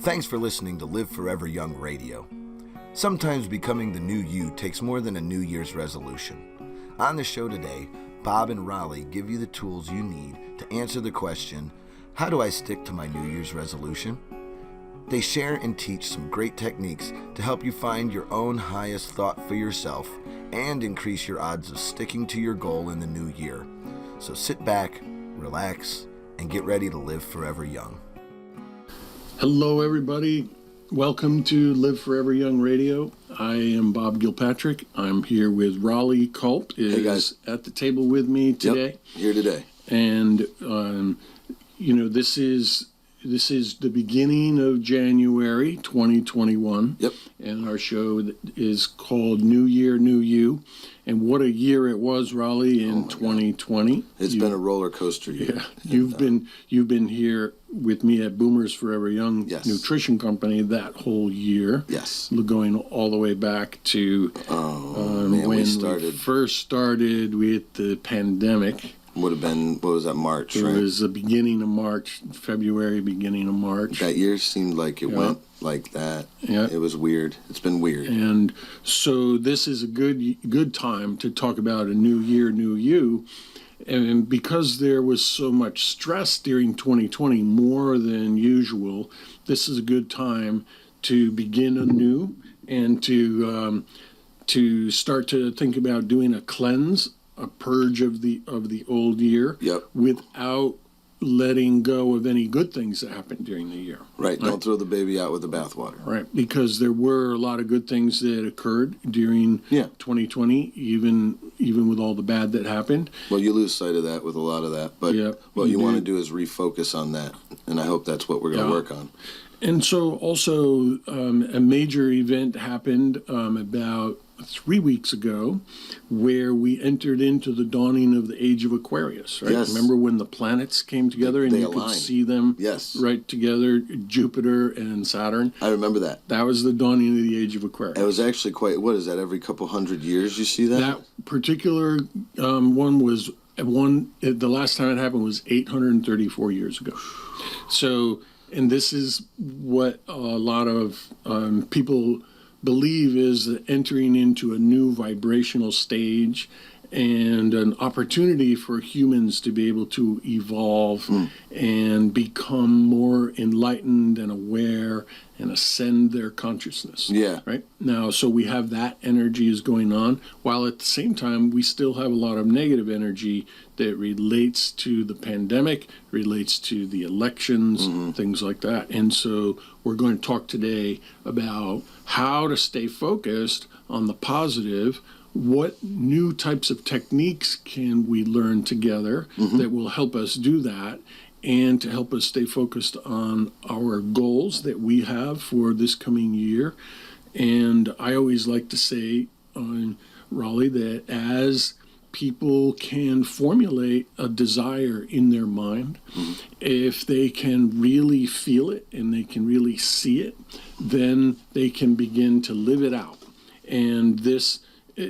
Thanks for listening to Live Forever Young Radio. Sometimes becoming the new you takes more than a New Year's resolution. On the show today, Bob and Rollie give you the tools you need to answer the question, how do I stick to my New Year's resolution? They share and teach some great techniques to help you find your own highest thought for yourself and increase your odds of sticking to your goal in the new year. So sit back, relax, and get ready to live forever young. Hello, everybody. Welcome to Live Forever Young Radio. I am Bob Gilpatrick. I'm here with Rollie Culp. Hey, guys. At the table with me today. Yep, here today. And, this is the beginning of January 2021. Yep. And our show is called New Year, New You. And what a year it was, Rollie, in 2020. It's been a roller coaster year. Yeah, you've been here with me at Boomers Forever Young Nutrition Company that whole year. Yes. Going all the way back to when we first started with the pandemic. Would have been, what was that, March, right? It was the beginning of March, February, beginning of March. That year seemed like it went like that. Yeah. It was weird. It's been weird. And so this is a good time to talk about a new year, new you. And because there was so much stress during 2020, more than usual, this is a good time to begin anew and to start to think about doing a cleanse, a purge of the old year, without letting go of any good things that happened during the year. Right. Don't throw the baby out with the bathwater. Right. Because there were a lot of good things that occurred during 2020, even with all the bad that happened. Well, you lose sight of that with a lot of that. But what you want to do is refocus on that. And I hope that's what we're going to work on. And so also a major event happened about 3 weeks ago where we entered into the dawning of the Age of Aquarius, right? Yes. Remember when the planets came together and you could see them right together, Jupiter and Saturn? I remember that. That was the dawning of the Age of Aquarius. It was actually quite, what is that, every couple hundred years you see that? That particular one was, the last time it happened was 834 years ago. So, and this is what a lot of people believe is entering into a new vibrational stage and an opportunity for humans to be able to evolve and become more enlightened and aware and ascend their consciousness. Yeah. Right? Now, so we have that energy is going on, while at the same time, we still have a lot of negative energy that relates to the pandemic, relates to the elections, things like that. And so we're going to talk today about how to stay focused on the positive. What new types of techniques can we learn together that will help us do that, and to help us stay focused on our goals that we have for this coming year. And I always like to say, Rollie, that as people can formulate a desire in their mind, if they can really feel it and they can really see it, then they can begin to live it out. And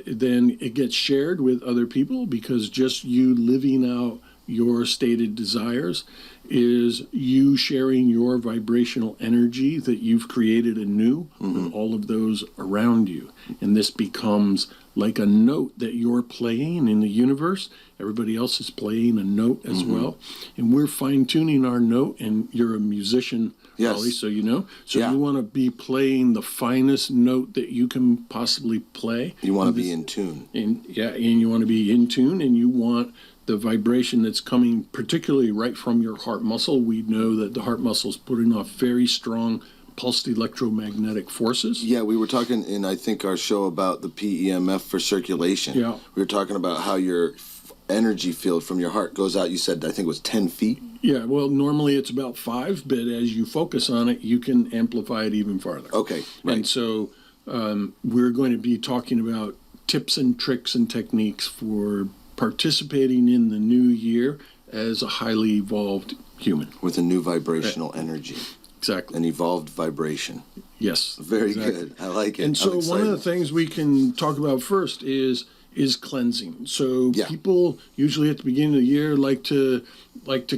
then it gets shared with other people, because just you living out your stated desires is you sharing your vibrational energy that you've created anew with all of those around you. And this becomes like a note that you're playing in the universe. Everybody else is playing a note as well. And we're fine-tuning our note, and you're a musician, Rollie, so you know. So you want to be playing the finest note that you can possibly play. You want to be in tune. And you want to be in tune, and you want the vibration that's coming particularly right from your heart muscle. We know that the heart muscle is putting off very strong pulsed electromagnetic forces. Yeah, we were talking in, I think, our show about the PEMF for circulation. Yeah. We were talking about how your energy field from your heart goes out, you said, I think it was 10 feet? Yeah, well, normally it's about 5, but as you focus on it, you can amplify it even farther. Okay, right. And so we're going to be talking about tips and tricks and techniques for participating in the new year as a highly evolved human. With a new vibrational energy. Exactly. An evolved vibration. Yes. Very good. I like it. And so one of the things we can talk about first is is cleansing. So Yeah. people usually at the beginning of the year like to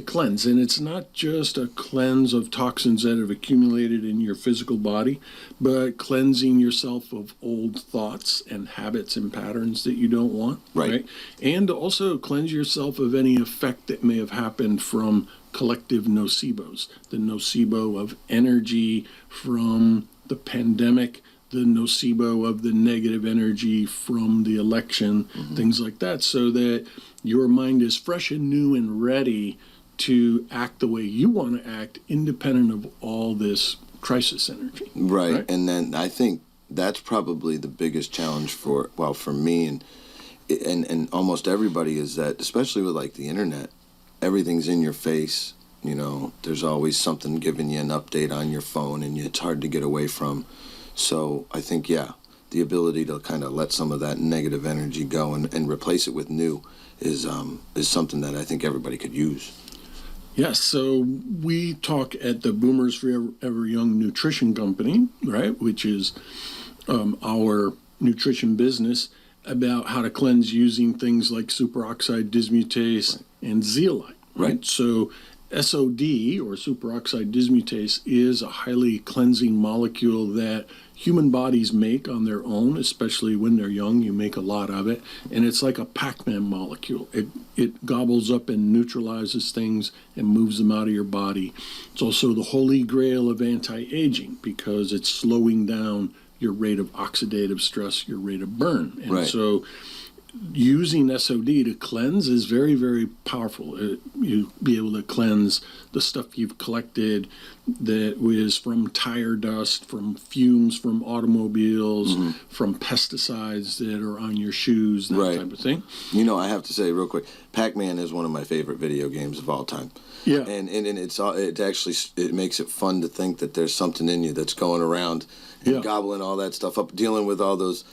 cleanse, and it's not just a cleanse of toxins that have accumulated in your physical body, but cleansing yourself of old thoughts and habits and patterns that you don't want. Right. And also cleanse yourself of any effect that may have happened from collective nocebos, the nocebo of energy from the pandemic, the nocebo of the negative energy from the election, things like that, so that your mind is fresh and new and ready to act the way you want to act, independent of all this crisis energy. Right. And then I think that's probably the biggest challenge for me and almost everybody, is that, especially with like the internet, everything's in your face. You know, there's always something giving you an update on your phone, and it's hard to get away from. So I think, the ability to kind of let some of that negative energy go and replace it with new is something that I think everybody could use. Yes, so we talk at the Boomers Forever Young Nutrition Company, right, which is our nutrition business, about how to cleanse using things like superoxide dismutase and zeolite. Right. So SOD, or superoxide dismutase, is a highly cleansing molecule that human bodies make on their own, especially when they're young. You make a lot of it, and it's like a Pac-Man molecule. It gobbles up and neutralizes things and moves them out of your body. It's also the holy grail of anti-aging, because it's slowing down your rate of oxidative stress, your rate of burn. And so using SOD to cleanse is very, very powerful. You'll be able to cleanse the stuff you've collected that was from tire dust, from fumes from automobiles, from pesticides that are on your shoes, that type of thing. You know, I have to say real quick, Pac-Man is one of my favorite video games of all time. Yeah. And it makes it fun to think that there's something in you that's going around and gobbling all that stuff up, dealing with all those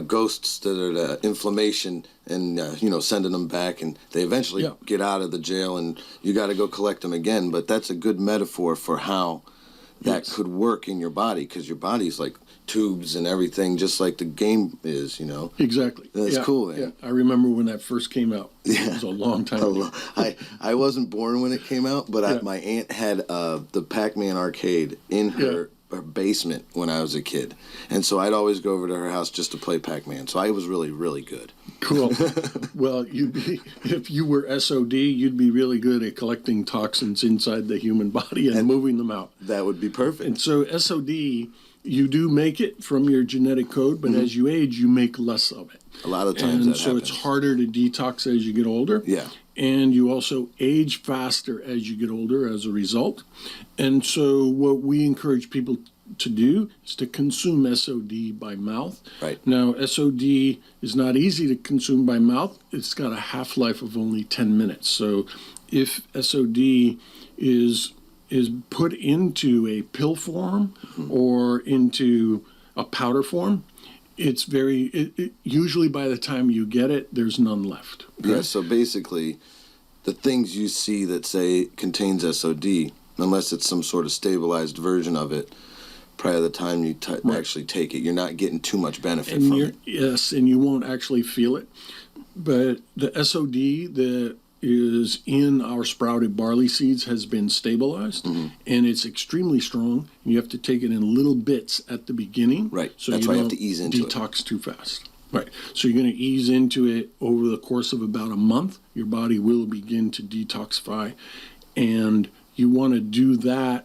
ghosts that are the inflammation, and sending them back, and they eventually get out of the jail, and you got to go collect them again. But that's a good metaphor for how that could work in your body, because your body's like tubes and everything, just like the game is. Exactly. That's cool, man. Yeah. I remember when that first came out. It was a long time ago. I wasn't born when it came out, but my aunt had the Pac-Man arcade in her basement when I was a kid, and so I'd always go over to her house just to play Pac-Man. So I was really, really good. Cool. Well, if you were SOD, you'd be really good at collecting toxins inside the human body and moving them out. That would be perfect. And so SOD, you do make it from your genetic code, but as you age, you make less of it. A lot of times and that so happens. It's harder to detox as you get older. Yeah. And you also age faster as you get older as a result. And so what we encourage people to do is to consume SOD by mouth. Right. Now, SOD is not easy to consume by mouth. It's got a half-life of only 10 minutes. So if SOD is put into a pill form or into a powder form, it's usually by the time you get it, there's none left. Okay? Yeah, so basically, the things you see that say contains SOD, unless it's some sort of stabilized version of it, prior to the time you actually take it, you're not getting too much benefit from it. Yes, and you won't actually feel it. But the SOD that is in our sprouted barley seeds has been stabilized, and it's extremely strong. You have to take it in little bits at the beginning. Right. So that's why you have to ease into detox too fast. Right. So you're going to ease into it over the course of about a month. Your body will begin to detoxify, and you want to do that.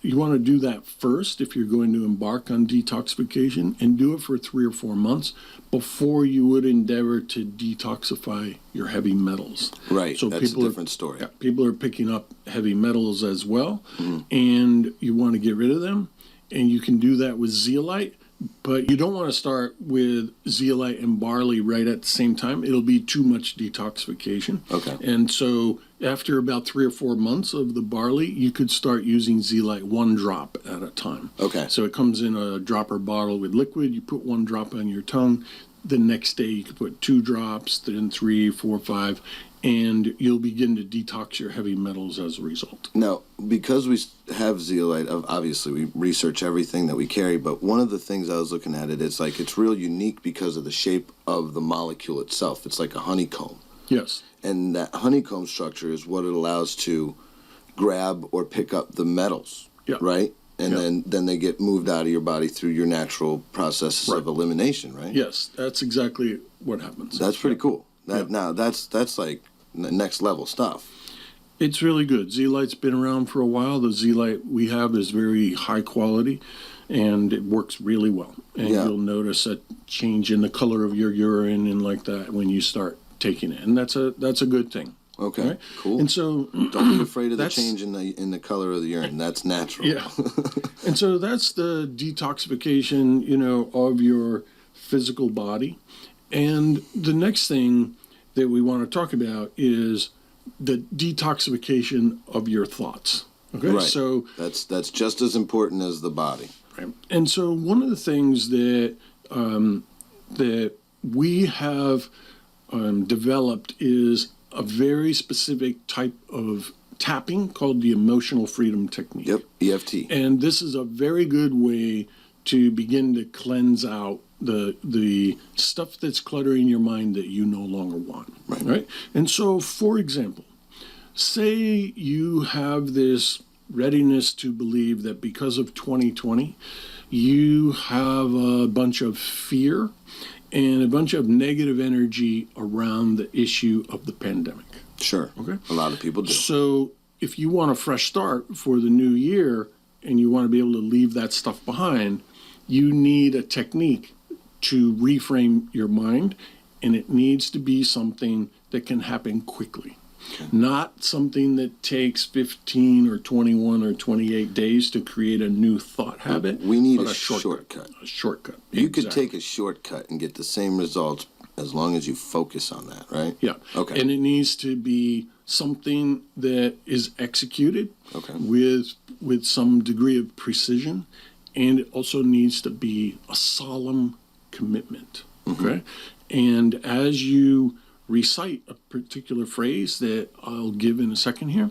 You want to do that first if you're going to embark on detoxification, and do it for 3 or 4 months before you would endeavor to detoxify your heavy metals. Right, so that's a different story. Yeah, people are picking up heavy metals as well, and you want to get rid of them, and you can do that with zeolite. But you don't want to start with zeolite and barley right at the same time. It'll be too much detoxification. Okay. And so after about 3 or 4 months of the barley, you could start using zeolite 1 drop at a time. Okay. So it comes in a dropper bottle with liquid. You put 1 drop on your tongue. The next day you could put 2 drops, then 3, 4, 5. and you'll begin to detox your heavy metals as a result. Now, because we have zeolite, obviously we research everything that we carry, but one of the things I was looking at it's real unique because of the shape of the molecule itself. It's like a honeycomb. Yes. And that honeycomb structure is what it allows to grab or pick up the metals, right? And then they get moved out of your body through your natural processes of elimination, right? Yes, that's exactly what happens. That's pretty cool. Now, that's like next level stuff. It's really good. Zeolite's been around for a while. The zeolite we have is very high quality, and it works really well. And you'll notice a change in the color of your urine and like that when you start taking it, and that's a good thing. Okay, right? cool. And so, don't be afraid of the change in the color of the urine. That's natural. Yeah. And so that's the detoxification, of your physical body. And the next thing that we want to talk about is the detoxification of your thoughts. Okay, right. So that's just as important as the body. Right. And so one of the things that that we have developed is a very specific type of tapping called the emotional freedom technique. Yep, EFT. And this is a very good way to begin to cleanse out the stuff that's cluttering your mind that you no longer want. Right? And so, for example, say you have this readiness to believe that because of 2020, you have a bunch of fear and a bunch of negative energy around the issue of the pandemic. Sure. Okay. A lot of people do. So if you want a fresh start for the new year and you want to be able to leave that stuff behind, you need a technique to reframe your mind, and it needs to be something that can happen quickly. Okay. Not something that takes 15 or 21 or 28 days to create a new thought habit. We need a shortcut. A shortcut. You could take a shortcut and get the same results as long as you focus on that, right? Yeah. Okay. And it needs to be something that is executed with some degree of precision, and it also needs to be a solemn commitment. Okay. And as you recite a particular phrase that I'll give in a second here,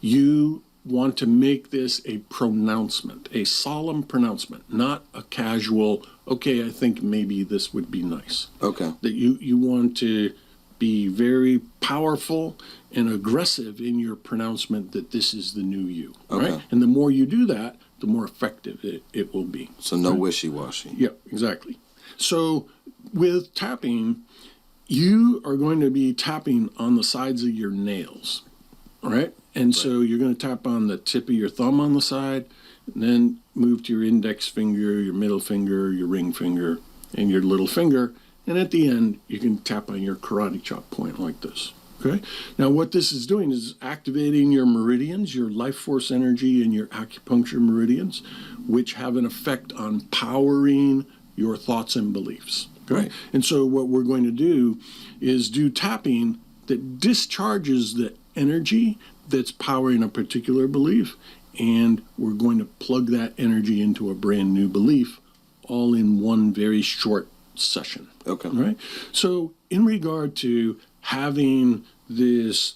you want to make this a pronouncement, a solemn pronouncement, not a casual, okay, I think maybe this would be nice. Okay. That you want to be very powerful and aggressive in your pronouncement that this is the new you. Okay. Right? And the more you do that, the more effective it will be. So no wishy-washy. Yeah, exactly. So with tapping, you are going to be tapping on the sides of your nails, right? And so you're going to tap on the tip of your thumb on the side, and then move to your index finger, your middle finger, your ring finger, and your little finger. And at the end, you can tap on your karate chop point like this. Okay? Now, what this is doing is activating your meridians, your life force energy, and your acupuncture meridians, which have an effect on powering your thoughts and beliefs. Okay? Right. And so what we're going to do is do tapping that discharges the energy that's powering a particular belief, and we're going to plug that energy into a brand new belief all in one very short session. Okay. Right? So in regard to having this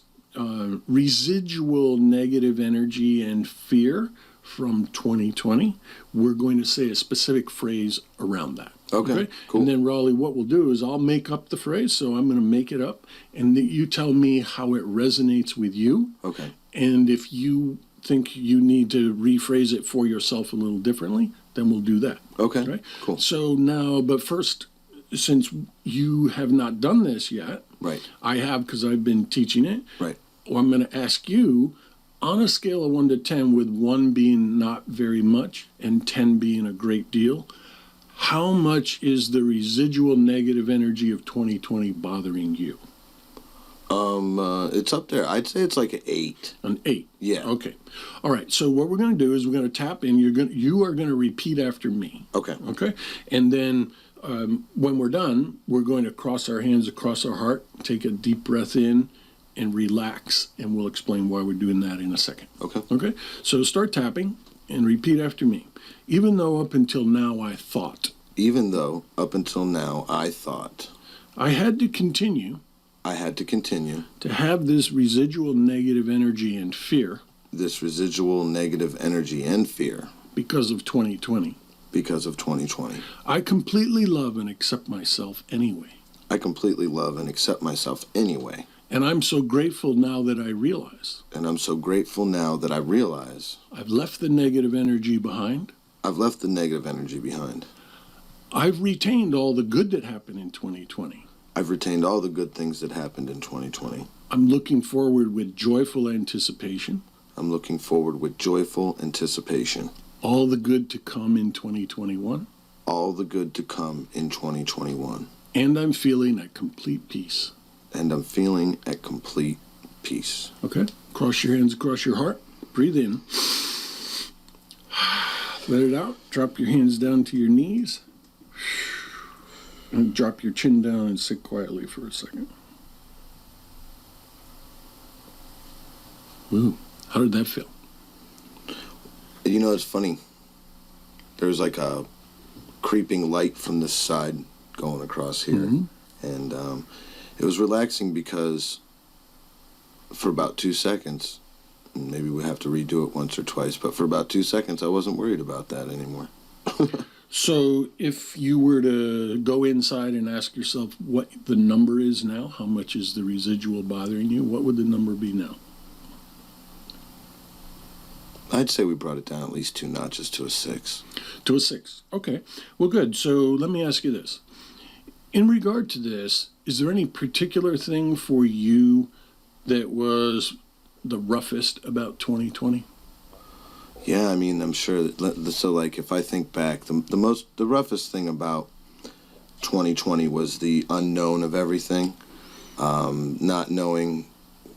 residual negative energy and fear from 2020, we're going to say a specific phrase around that. Okay, cool. And then, Rollie, what we'll do is I'll make up the phrase, so I'm going to make it up, and you tell me how it resonates with you. Okay. And if you think you need to rephrase it for yourself a little differently, then we'll do that. Okay, right? Cool. So now, but first, since you have not done this yet, right? I have, because I've been teaching it. Right. Well, I'm going to ask you, on a scale of 1 to 10, with 1 being not very much and 10 being a great deal, how much is the residual negative energy of 2020 bothering you? It's up there. I'd say it's like an 8. An 8. Yeah. Okay. All right. So what we're going to do is we're going to tap in. You are going to repeat after me. Okay. Okay. And then when we're done, we're going to cross our hands across our heart, take a deep breath in, and relax. And we'll explain why we're doing that in a second. Okay. Okay. So start tapping and repeat after me. Even though up until now I thought. Even though up until now I thought. I had to continue. I had to continue to have this residual negative energy and fear this residual negative energy and fear because of 2020. because of 2020. I completely love and accept myself anyway. I completely love and accept myself anyway. And I'm so grateful now that I realize And I'm so grateful now that I realize I've left the negative energy behind. I've left the negative energy behind. I've retained all the good that happened in 2020. I've retained all the good things that happened in 2020. I'm looking forward with joyful anticipation. I'm looking forward with joyful anticipation. All the good to come in 2021. All the good to come in 2021. And I'm feeling at complete peace. And I'm feeling at complete peace. Okay? Cross your hands across your heart. Breathe in. Let it out. Drop your hands down to your knees. And drop your chin down and sit quietly for a second. Ooh, how did that feel? You know, it's funny. There's like a creeping light from this side going across here. Mm-hmm. And it was relaxing because for about 2 seconds, and maybe we have to redo it once or twice, but for about 2 seconds, I wasn't worried about that anymore. So if you were to go inside and ask yourself what the number is now, how much is the residual bothering you, what would the number be now? I'd say we brought it down at least 2 notches to a 6. To a 6. Okay. Well, good. So let me ask you this. In regard to this, is there any particular thing for you that was the roughest about 2020? Yeah, I mean, I'm sure that, so like if I think back, the roughest thing about 2020 was the unknown of everything, not knowing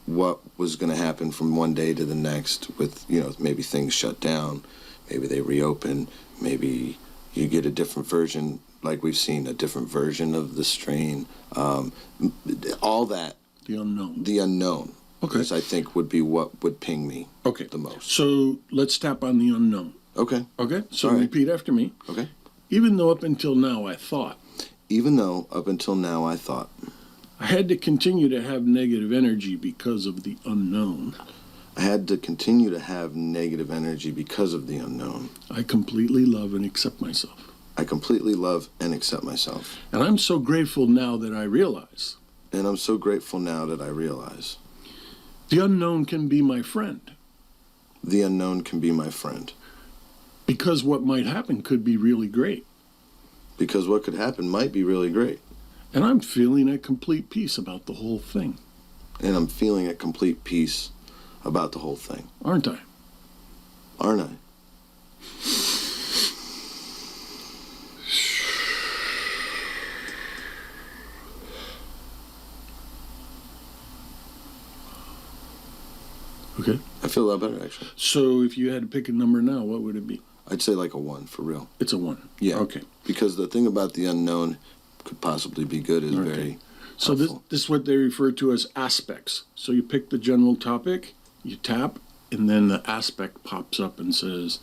what was going to happen from one day to the next with, you know, maybe things shut down, maybe they reopen, maybe you get a different version, like we've seen a different version of the strain, all that. The unknown. The unknown. Okay. Because I think would be what would ping me the most. So let's tap on the unknown. Okay. Okay? So all right. Repeat after me. Okay. Even though up until now I thought. Even though up until now I thought. I had to continue to have negative energy because of the unknown. I had to continue to have negative energy because of the unknown. I completely love and accept myself. I completely love and accept myself. And I'm so grateful now that I realize. And I'm so grateful now that I realize. The unknown can be my friend. The unknown can be my friend. Because what might happen could be really great. Because what could happen might be really great. And I'm feeling at complete peace about the whole thing. And I'm feeling at complete peace about the whole thing. Aren't I? Aren't I? Okay. I feel a lot better, actually. So if you had to pick a number now, what would it be? I'd say like a 1, for real. It's a 1. Yeah. Okay. Because the thing about the unknown could possibly be good is very So this is what they refer to as aspects. So you pick the general topic, you tap, and then the aspect pops up and says,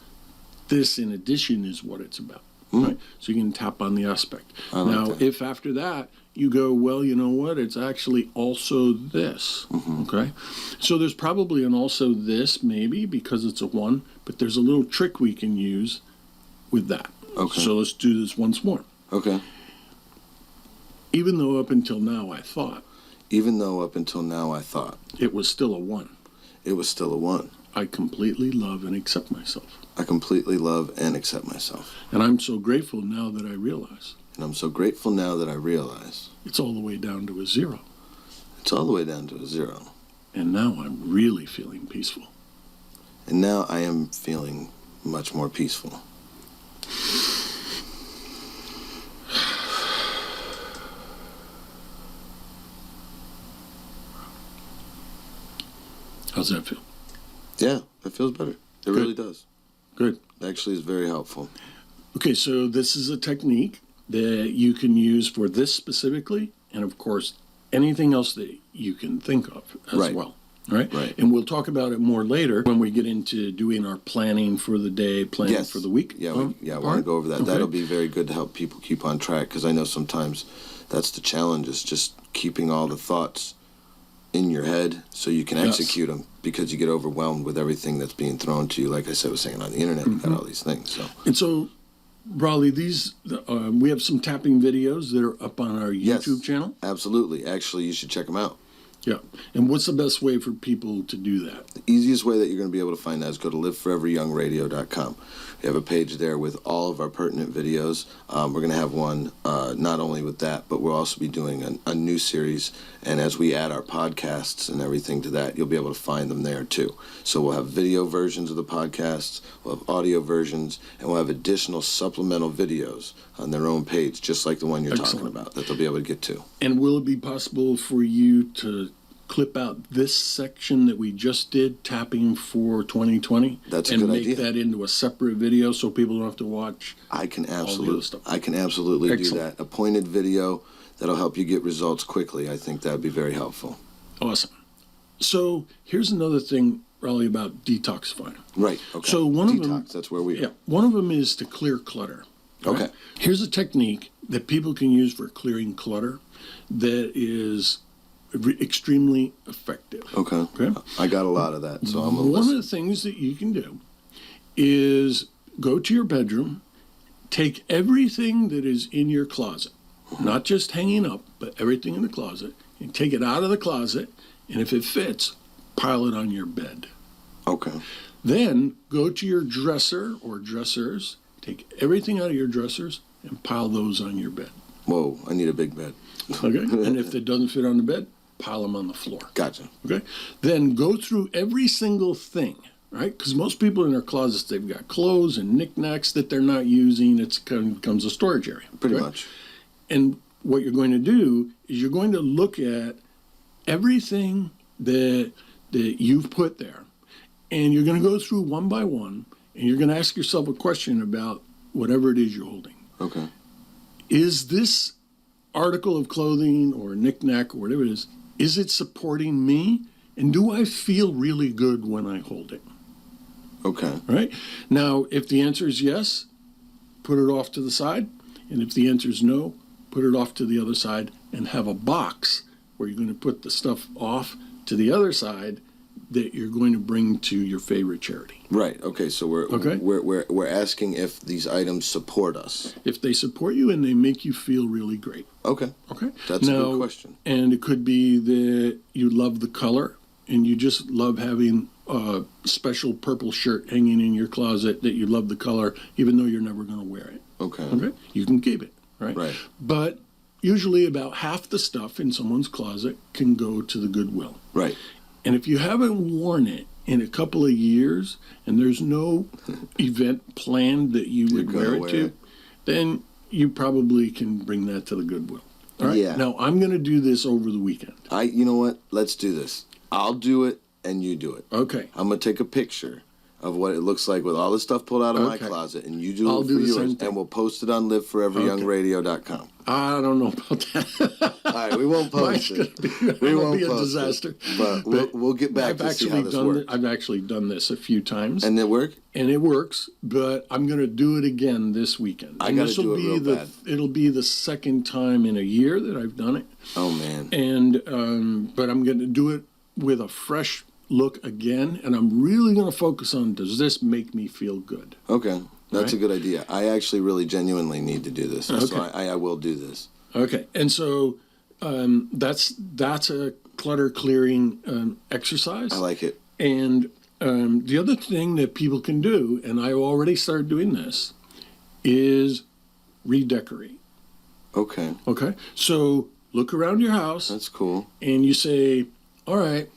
this in addition is what it's about. Right? So you can tap on the aspect. Now, if after that you go, well, you know what, it's actually also this. Okay? So there's probably an also this, maybe, because it's a 1, but there's a little trick we can use with that. Okay. So let's do this once more. Okay. Even though up until now I thought. Even though up until now I thought. It was still a 1. It was still a 1. I completely love and accept myself. I completely love and accept myself. And I'm so grateful now that I realize. And I'm so grateful now that I realize. It's all the way down to a 0. It's all the way down to a 0. And now I'm really feeling peaceful. And now I am feeling much more peaceful. How's that feel? Yeah, that feels better. It really does. Good. It actually is very helpful. Okay, so this is a technique that you can use for this specifically, and of course, anything else that you can think of as well. Right? Right. And we'll talk about it more later when we get into doing our planning for the day, planning for the week. Yeah, I want to go over that. Okay. That'll be very good to help people keep on track, because I know sometimes that's the challenge, is just keeping all the thoughts in your head so you can execute them, because you get overwhelmed with everything that's being thrown to you. Like I said, was saying on the internet, you got all these things. And so, Rollie, we have some tapping videos that are up on our YouTube channel. Absolutely. Actually, you should check them out. Yeah. And what's the best way for people to do that? The easiest way that you're going to be able to find that is go to liveforeveryoungradio.com. We have a page there with all of our pertinent videos. We're going to have one not only with that, but we'll also be doing a new series. And as we add our podcasts and everything to that, you'll be able to find them there too. So we'll have video versions of the podcasts, we'll have audio versions, and we'll have additional supplemental videos on their own page, just like the one you're talking about, that they'll be able to get to. And will it be possible for you to clip out this section that we just did, tapping for 2020? That's a good idea. And make that into a separate video so people don't have to watch I can all the other stuff? I can absolutely do that. A pointed video that'll help you get results quickly. I think that would be very helpful. Awesome. So here's another thing, Rollie, about detoxifying. Right. Okay. So one of them, that's where we are. Yeah, one of them is to clear clutter. Right? Okay. Here's a technique that people can use for clearing clutter that is extremely effective. Okay. I got a lot of that, so I'm gonna One listen. of the things that you can do is go to your bedroom, take everything that is in your closet, not just hanging up, but everything in the closet, and take it out of the closet, and if it fits, pile it on your bed. Okay. Then go to your dresser or dressers, take everything out of your dressers, and pile those on your bed. Whoa, I need a big bed. Okay? And if it doesn't fit on the bed, pile them on the floor. Gotcha. Okay? Then go through every single thing, right? Because most people in their closets, they've got clothes and knickknacks that they're not using. It becomes a storage area. Pretty much. And what you're going to do is you're going to look at everything that you've put there, and you're going to go through one by one, and you're going to ask yourself a question about whatever it is you're holding. Okay. Is this article of clothing or knickknack or whatever it is it supporting me? And do I feel really good when I hold it? Okay. Right? Now, if the answer is yes, put it off to the side. And if the answer is no, put it off to the other side and have a box where you're going to put the stuff off to the other side that you're going to bring to your favorite charity. Right. Okay. So we're asking if these items support us. If they support you and they make you feel really great. Okay. Okay. That's a good question. And it could be that you love the color and you just love having a special purple shirt hanging in your closet that you love the color, even though you're never going to wear it. Okay. Okay. You can keep it. Right. Right. But usually about half the stuff in someone's closet can go to the Goodwill. Right. And if you haven't worn it in a couple of years and there's no event planned that you would wear it to, then you probably can bring that to the Goodwill. All right? Yeah. Now, I'm going to do this over the weekend. You know what? Let's do this. I'll do it and you do it. Okay. I'm going to take a picture of what it looks like with all the stuff pulled out of my closet, and you do it for yours, and we'll post it on liveforeveryoungradio.com. I don't know about that. All right, we won't post it. We won't be a post disaster. It, but we'll get back to see how this works. I've actually done this a few times. And it work? And it works, but I'm going to do it again this weekend. I got to do it real bad. It'll be the second time in a year that I've done it. Oh, man. And but I'm going to do it with a fresh look again, and I'm really going to focus on, does this make me feel good? Okay. That's right? a good idea. I actually really genuinely need to do this. Okay. So I will do this. Okay. And so that's a clutter clearing exercise. I like it. And the other thing that people can do, and I already started doing this, is redecorate. Okay. Okay. So look around your house. That's cool. And you say, all right,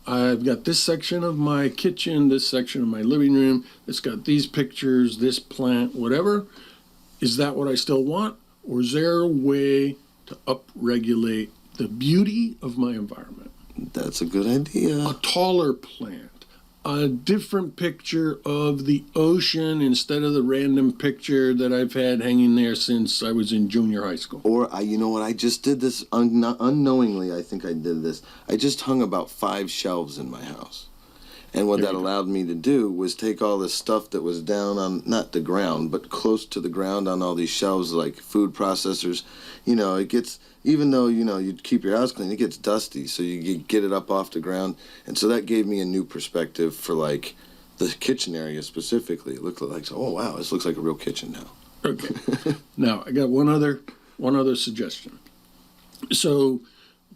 I've got this section of my kitchen, this section of my living room. It's got these pictures, this plant, whatever. Is that what I still want? Or is there a way to upregulate the beauty of my environment? That's a good idea. A taller plant, a different picture of the ocean instead of the random picture that I've had hanging there since I was in junior high school. Or, you know what, I just did this unknowingly. I think I did this. I just hung about 5 shelves in my house. And what that allowed me to do was take all this stuff that was down on, not the ground, but close to the ground on all these shelves, like food processors. You know, it gets, even though, you know, you keep your house clean, it gets dusty. So you get it up off the ground. And so that gave me a new perspective for, like, the kitchen area specifically. It looked like, oh, wow, this looks like a real kitchen now. Okay. Now, I got one other suggestion. So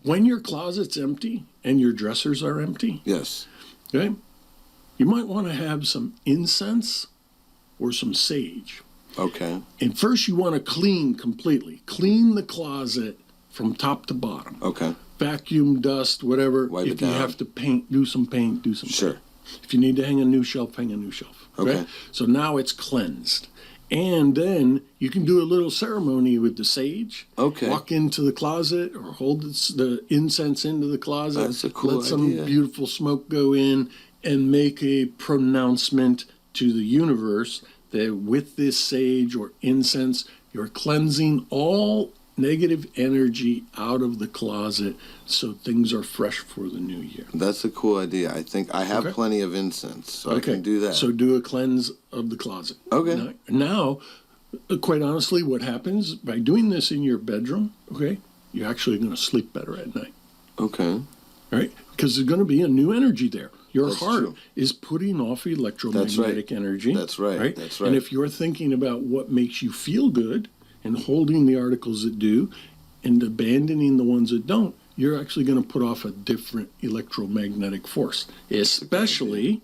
when your closet's empty and your dressers are empty, Yes. okay, you might want to have some incense or some sage. Okay. And first you want to clean completely. Clean the closet from top to bottom. Okay. Vacuum, dust, whatever. Wipe it if you down. have to paint, do some paint. Sure. Paint. If you need to hang a new shelf, hang a new shelf. Okay. So now it's cleansed. And then you can do a little ceremony with the sage. Okay. Walk into the closet or hold the incense into the closet. That's a cool Let some idea. beautiful smoke go in and make a pronouncement to the universe that with this sage or incense, you're cleansing all negative energy out of the closet so things are fresh for the new year. That's a cool idea. I think I have Okay. plenty of incense, so I can do that. So do a cleanse of the closet. Okay. Now, quite honestly, what happens by doing this in your bedroom, okay, you're actually going to sleep better at night, Okay. right? Because there's going to be a new energy there. Your That's heart true. is putting off electromagnetic energy. That's right. That's right. And if you're thinking about what makes you feel good and holding the articles that do and abandoning the ones that don't, you're actually going to put off a different electromagnetic force, especially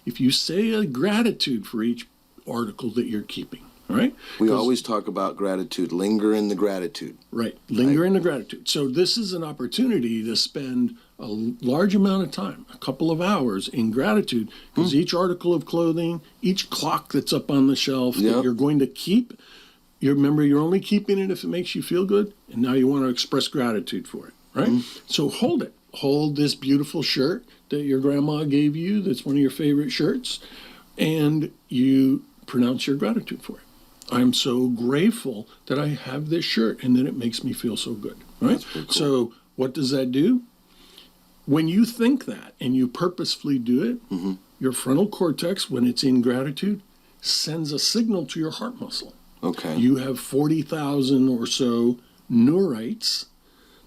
if you say a gratitude for each article that you're keeping. All right? We 'Cause- always talk about gratitude. Linger in the gratitude. Right. Linger in the gratitude. So this is an opportunity to spend a large amount of time, a couple of hours in gratitude, because each article of clothing, each clock that's up on the shelf that Yep. you're going to keep, you remember you're only keeping it if it makes you feel good, and now you want to express gratitude for it, right? So hold it. Hold this beautiful shirt that your grandma gave you that's one of your favorite shirts, and you pronounce your gratitude for it. I'm so grateful that I have this shirt and that it makes me feel so good, right? That's pretty cool. So what does that do? When you think that and you purposefully do it, your frontal cortex, when it's in gratitude, sends a signal to your heart muscle. Okay. You have 40,000 or so neurites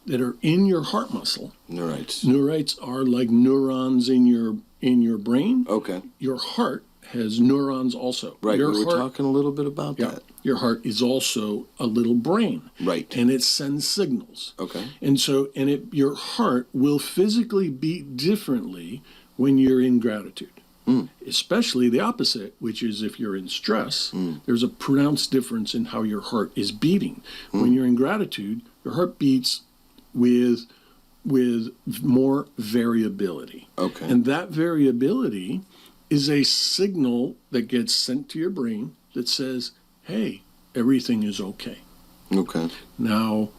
that are in your heart muscle. Neurites. Neurites are like neurons in your brain. Okay. Your heart has neurons also. Right. Your We were heart, talking a little bit about yeah, that. your heart is also a little brain. Right. And it sends signals. Okay. And so, your heart will physically beat differently when you're in gratitude. Especially the opposite, which is if you're in stress, there's a pronounced difference in how your heart is beating. When you're in gratitude, your heart beats with more variability. Okay. And that variability is a signal that gets sent to your brain that says, hey, everything is okay. Okay. Now,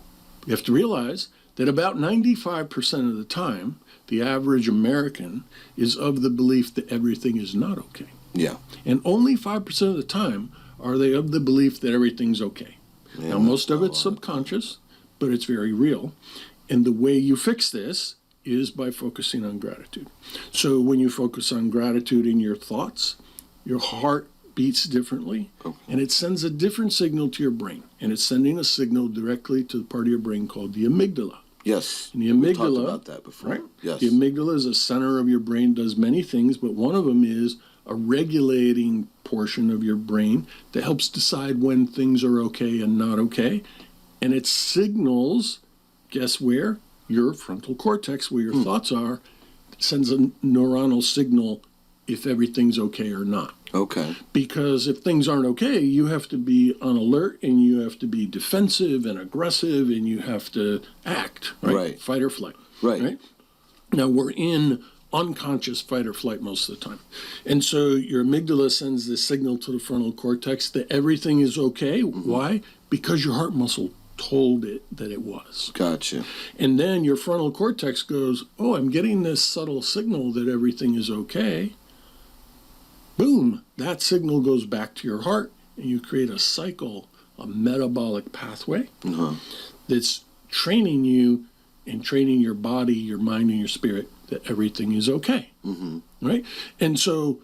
you have to realize that about 95% of the time, the average American is of the belief that everything is not okay. Yeah. And only 5% of the time are they of the belief that everything's okay. Yeah, Now, most of it's subconscious, but it's very real. And the way you fix this is by focusing on gratitude. So when you focus on gratitude in your thoughts, your heart beats differently, and it sends a different signal to your brain. And it's sending a signal directly to the part of your brain called the amygdala. Yes. And the We've talked amygdala, about that before. right? Yes. The amygdala is a center of your brain, does many things, but one of them is a regulating portion of your brain that helps decide when things are okay and not okay. And it signals, guess where? Your frontal cortex, where your thoughts are, sends a neuronal signal if everything's okay or not. Okay. Because if things aren't okay, you have to be on alert and you have to be defensive and aggressive and you have to act, right? Right. Fight or flight. Right. Now, we're in unconscious fight or flight most of the time. And so your amygdala sends this signal to the frontal cortex that everything is okay. Why? Because your heart muscle told it that it was. Gotcha. And then your frontal cortex goes, oh, I'm getting this subtle signal that everything is okay. boom, that signal goes back to your heart, and you create a cycle, a metabolic pathway that's training you and training your body, your mind, and your spirit that everything is okay. Right? And so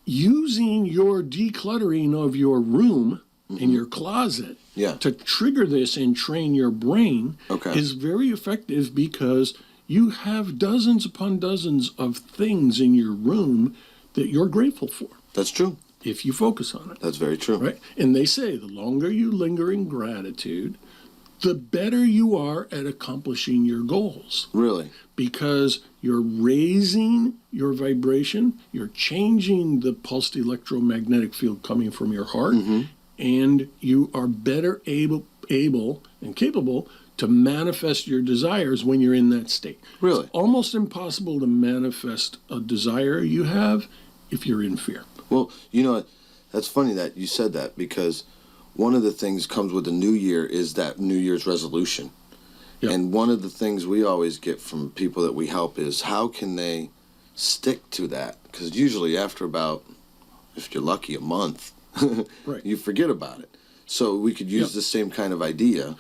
using your decluttering of your room and your closet to trigger this and train your brain is very effective, because you have dozens upon dozens of things in your room that you're grateful for. That's true. If you focus on it. That's very true. Right? And they say the longer you linger in gratitude, the better you are at accomplishing your goals. Really? Because you're raising your vibration, you're changing the pulsed electromagnetic field coming from your heart, and you are better able and capable to manifest your desires when you're in that state. Really? It's almost impossible to manifest a desire you have if you're in fear. Well, you know, that's funny that you said that, because one of the things comes with the new year is that New Year's resolution. Yep. And one of the things we always get from people that we help is how can they stick to that? Because usually after about, if you're lucky, a month, you forget about it. So we could use the same kind of idea.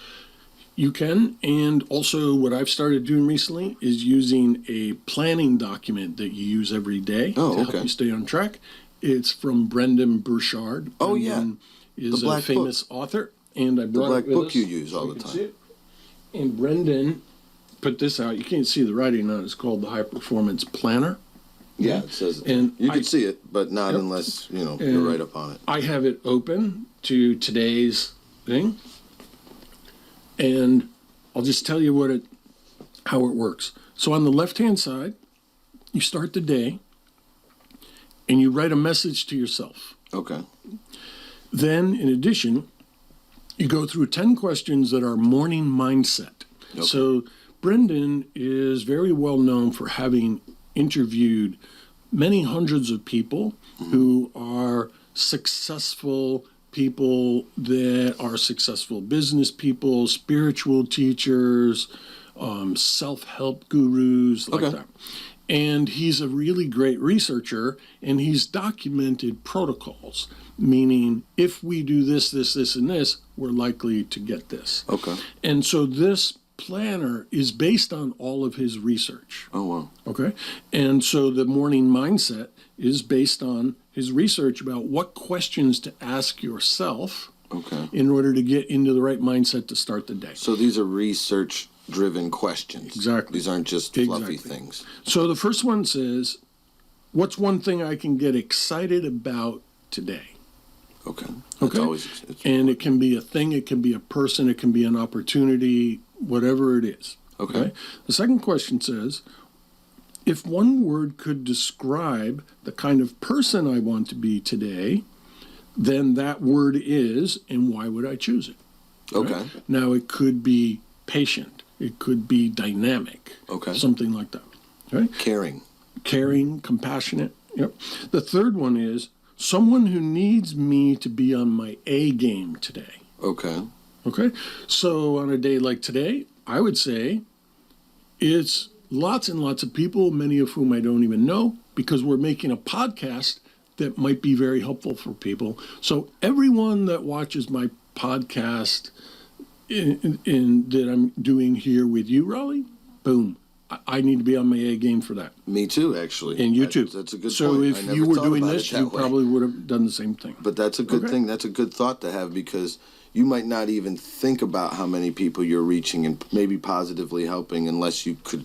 You can, and also what I've started doing recently is using a planning document that you use every day to help you stay on track. It's from Brendan Burchard. Brendan is a famous author, and I brought the black it with book us you use all the time. And Brendan put this out. You can't see the writing on it. It's called the High Performance Planner. Yeah, it says, and you can see it, but not unless, you're right up on it. I have it open to today's thing, and I'll just tell you how it works. So on the left-hand side, you start the day, and you write a message to yourself. Okay. Then, in addition, you go through 10 questions that are morning mindset. Okay. So Brendan is very well known for having interviewed many hundreds of people who are successful people, that are successful business people, spiritual teachers, self-help gurus, like that. And he's a really great researcher, and he's documented protocols, meaning if we do this, this, this, and this, we're likely to get this. Okay. And so this planner is based on all of his research. Oh, wow. Okay. And so the morning mindset is based on his research about what questions to ask yourself in order to get into the right mindset to start the day. So these are research-driven questions. Exactly. These aren't just fluffy things. So the first one says, what's one thing I can get excited about today? Okay. And it can be a thing, it can be a person, it can be an opportunity, whatever it is. Okay. The second question says, if one word could describe the kind of person I want to be today, then that word is, and why would I choose it? Okay. Now, it could be patient. It could be dynamic. Something like that. Okay. Caring, compassionate. Yep. The third one is someone who needs me to be on my A game today. Okay. So on a day like today, I would say it's lots and lots of people, many of whom I don't even know, because we're making a podcast that might be very helpful for people. So everyone that watches my podcast that I'm doing here with you, Rollie, boom, I need to be on my A game for that. Me too, actually. And you too. That's a good point. So if you were doing this, you probably would have done the same thing. But that's a good thing. That's a good thought to have, because you might not even think about how many people you're reaching and maybe positively helping unless you could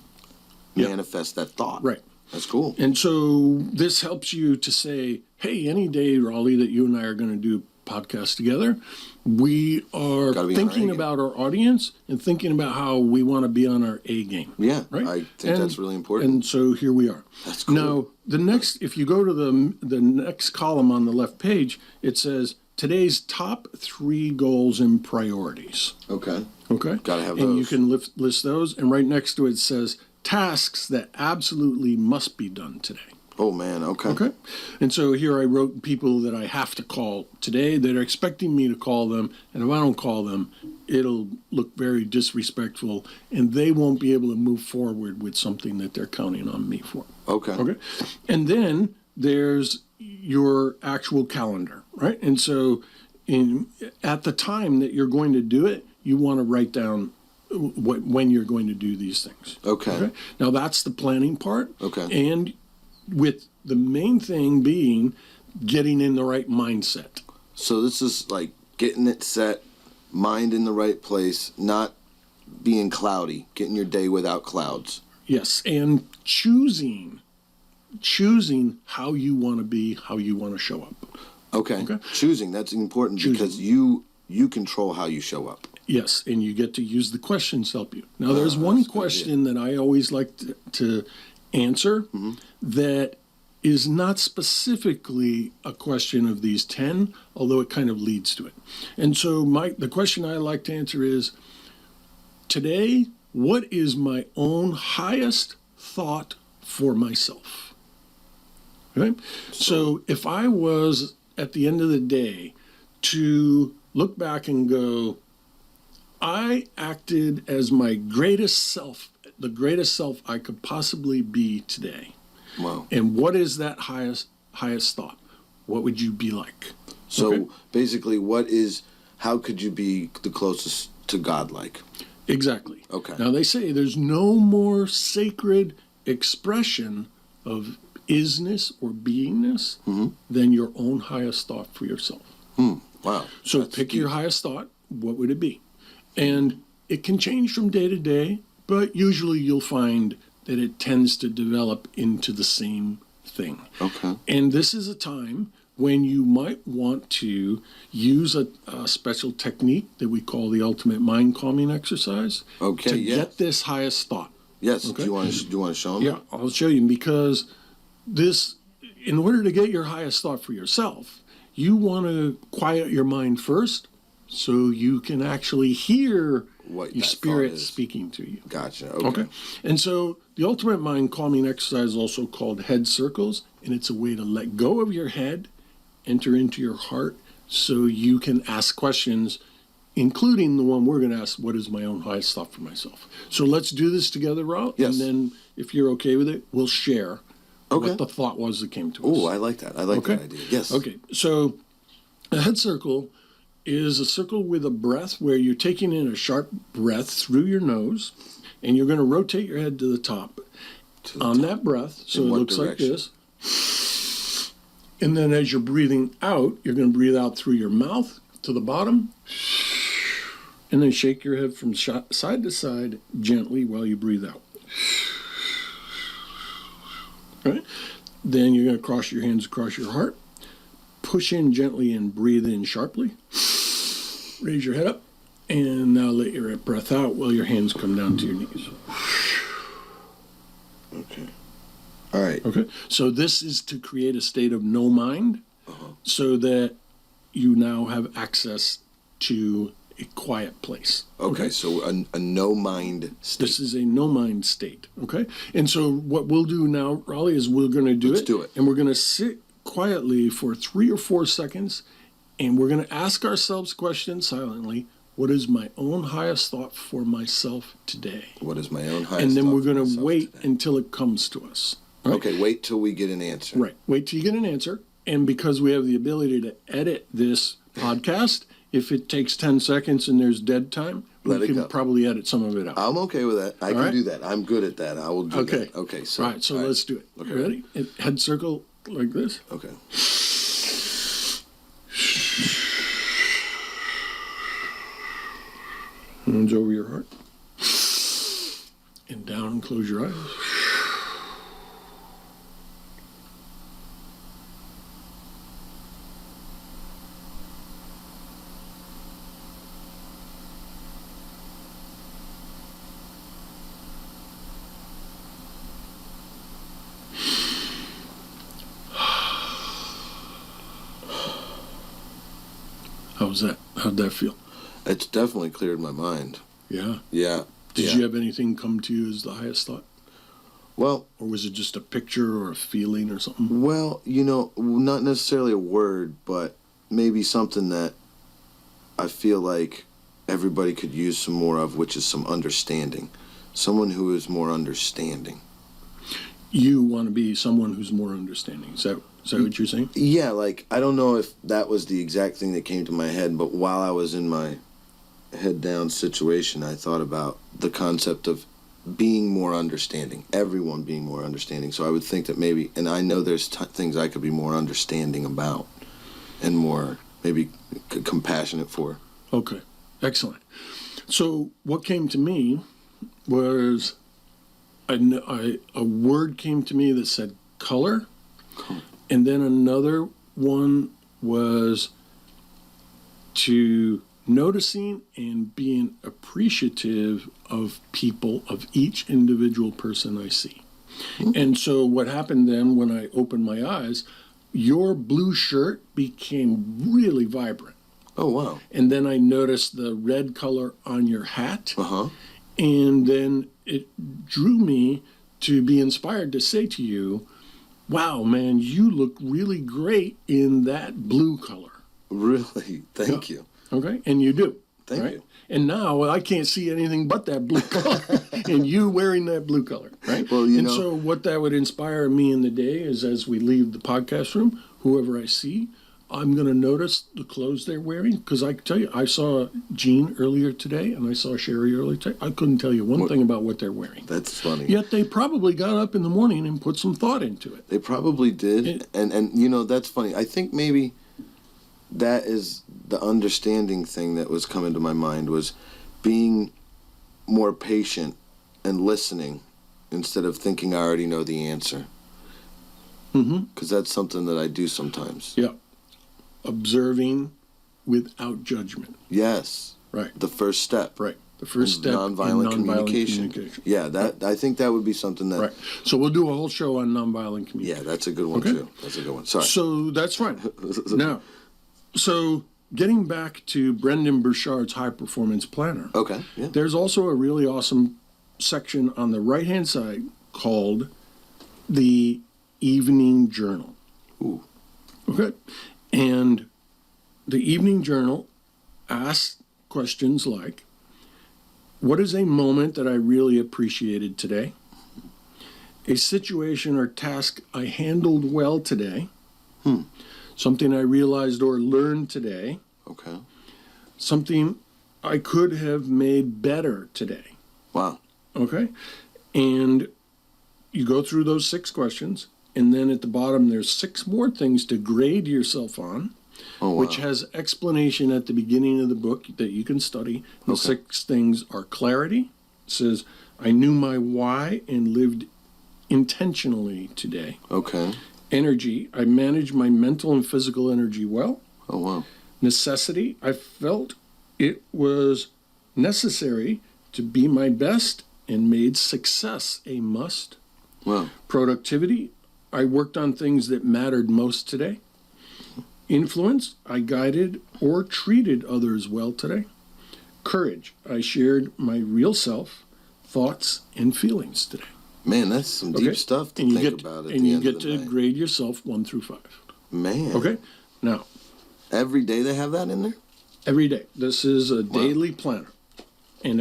manifest that thought. Right. That's cool. And so this helps you to say, hey, any day, Rollie, that you and I are going to do a podcast together, we are thinking about our audience and thinking about how we want to be on our A game. Yeah, right? I think that's really important. And so here we are. That's cool. Now, the next, if you go to the next column on the left page, it says today's top 3 goals and priorities. Okay. Got to have those. And you can list those. And right next to it says tasks that absolutely must be done today. Oh, man. Okay. And so here I wrote people that I have to call today that are expecting me to call them. And if I don't call them, it'll look very disrespectful, and they won't be able to move forward with something that they're counting on me for. Okay. And then there's your actual calendar, right? And so at the time that you're going to do it, you want to write down when you're going to do these things. Okay. Now that's the planning part. Okay. And with the main thing being getting in the right mindset. So this is like getting it set, mind in the right place, not being cloudy, getting your day without clouds. Yes, and choosing how you want to be, how you want to show up. Okay. Choosing, that's important because you control how you show up. Yes, and you get to use the questions to help you. Now, there's one question that I always like to answer that is not specifically a question of these 10, although it kind of leads to it. And so the question I like to answer is, today, what is my own highest thought for myself? Okay? So if I was, at the end of the day, to look back and go, I acted as my greatest self, the greatest self I could possibly be today. Wow. And what is that highest thought? What would you be like? So basically, how could you be the closest to God like? Exactly. Okay. Now they say there's no more sacred expression of isness or beingness than your own highest thought for yourself. Wow. So pick your highest thought. What would it be? And it can change from day to day, but usually you'll find that it tends to develop into the same thing. Okay. And this is a time when you might want to use a special technique that we call the ultimate mind calming exercise to get this highest thought. Yes. Okay? Do you want to show them? Yeah, I'll show you, because in order to get your highest thought for yourself, you want to quiet your mind first so you can actually hear what your spirit speaking to you. Gotcha. Okay. And so the ultimate mind calming exercise is also called head circles, and it's a way to let go of your head, enter into your heart, so you can ask questions, including the one we're going to ask, what is my own highest thought for myself? So let's do this together, Rob. Yes. And then if you're okay with it, we'll share what the thought was that came to us. Oh, I like that. I like that idea. Yes. Okay. So a head circle is a circle with a breath where you're taking in a sharp breath through your nose, and you're going to rotate your head to the top that breath. So it looks like this. And then as you're breathing out, you're going to breathe out through your mouth to the bottom, and then shake your head from side to side gently while you breathe out. Right? Then you're going to cross your hands across your heart, push in gently and breathe in sharply. Raise your head up, and now let your breath out while your hands come down to your knees. Okay. All right. Okay. So this is to create a state of no mind, so that you now have access to a quiet place. Okay. So a no mind state. This is a no mind state. Okay. And so what we'll do now, Rollie, is we're going to do it. And we're going to sit quietly for 3 or 4 seconds, and we're going to ask ourselves questions silently. What is my own highest thought for myself today? What is my own highest thought? And then we're going to wait until it comes to us. Right? Okay, wait till we get an answer. Right. Wait till you get an answer. And because we have the ability to edit this podcast, if it takes 10 seconds and there's dead time, we can probably edit some of it out. I'm okay with that. I can do that. I'm good at that. I will do that. Okay. So, all right, so let's do it. Okay. Ready? Head circle like this. Okay. Hands over your heart. And down and close your eyes. How's that? How'd that feel? It's definitely cleared my mind. Yeah? Yeah. Did you have anything come to you as the highest thought? Well... Or was it just a picture or a feeling or something? Well, not necessarily a word, but maybe something that I feel like everybody could use some more of, which is some understanding. Someone who is more understanding. you want to be someone who's more understanding. Is that what you're saying? Yeah, like, I don't know if that was the exact thing that came to my head, but while I was in my head down situation, I thought about the concept of being more understanding, everyone being more understanding. So I would think that maybe, and I know there's things I could be more understanding about and more maybe compassionate for. Okay, excellent. So what came to me was a word came to me that said color, and then another one was to noticing and being appreciative of people, of each individual person I see. And so what happened then when I opened my eyes, your blue shirt became really vibrant. Oh, wow. And then I noticed the red color on your hat. Uh-huh. And then it drew me to be inspired to say to you, wow, man, you look really great in that blue color. Really? Thank you. Okay? And you do. Thank you. And now I can't see anything but that blue color and you wearing that blue color, right? Well, so what that would inspire me in the day is as we leave the podcast room, whoever I see, I'm going to notice the clothes they're wearing. Because I can tell you, I saw Jean earlier today and I saw Sherry earlier today. I couldn't tell you one thing about what they're wearing. That's funny. Yet they probably got up in the morning and put some thought into it. They probably did. And that's funny. I think maybe that is the understanding thing that was coming to my mind, was being more patient and listening instead of thinking I already know the answer. Because that's something that I do sometimes. Yeah. Observing without judgment. Yes. Right. The first step. Right. The first step nonviolent communication. Yeah, I think that would be something that... Right. So we'll do a whole show on nonviolent communication. Yeah, that's a good one, too. That's a good one. Sorry. So that's fine. Now, so getting back to Brendan Burchard's High Performance Planner. Okay, yeah. There's also a really awesome section on the right-hand side called the Evening Journal. Ooh. Okay. And the Evening Journal asks questions like, what is a moment that I really appreciated today? A situation or task I handled well today? Something I realized or learned today? Okay. Something I could have made better today? Wow. Okay. And you go through those 6 questions, and then at the bottom there's 6 more things to grade yourself on. Oh, wow. Which has explanation at the beginning of the book that you can study. The 6 things are clarity. It says, I knew my why and lived intentionally today. Okay. Energy, I managed my mental and physical energy well. Oh, wow. Necessity, I felt it was necessary to be my best and made success a must. Wow. Productivity, I worked on things that mattered most today. Influence, I guided or treated others well today. Courage, I shared my real self, thoughts, and feelings today. Man, that's some deep stuff to think about at the end of the night. And you get to grade yourself 1 through 5. Man. Okay? Now. Every day they have that in there? Every day. This is a daily planner. And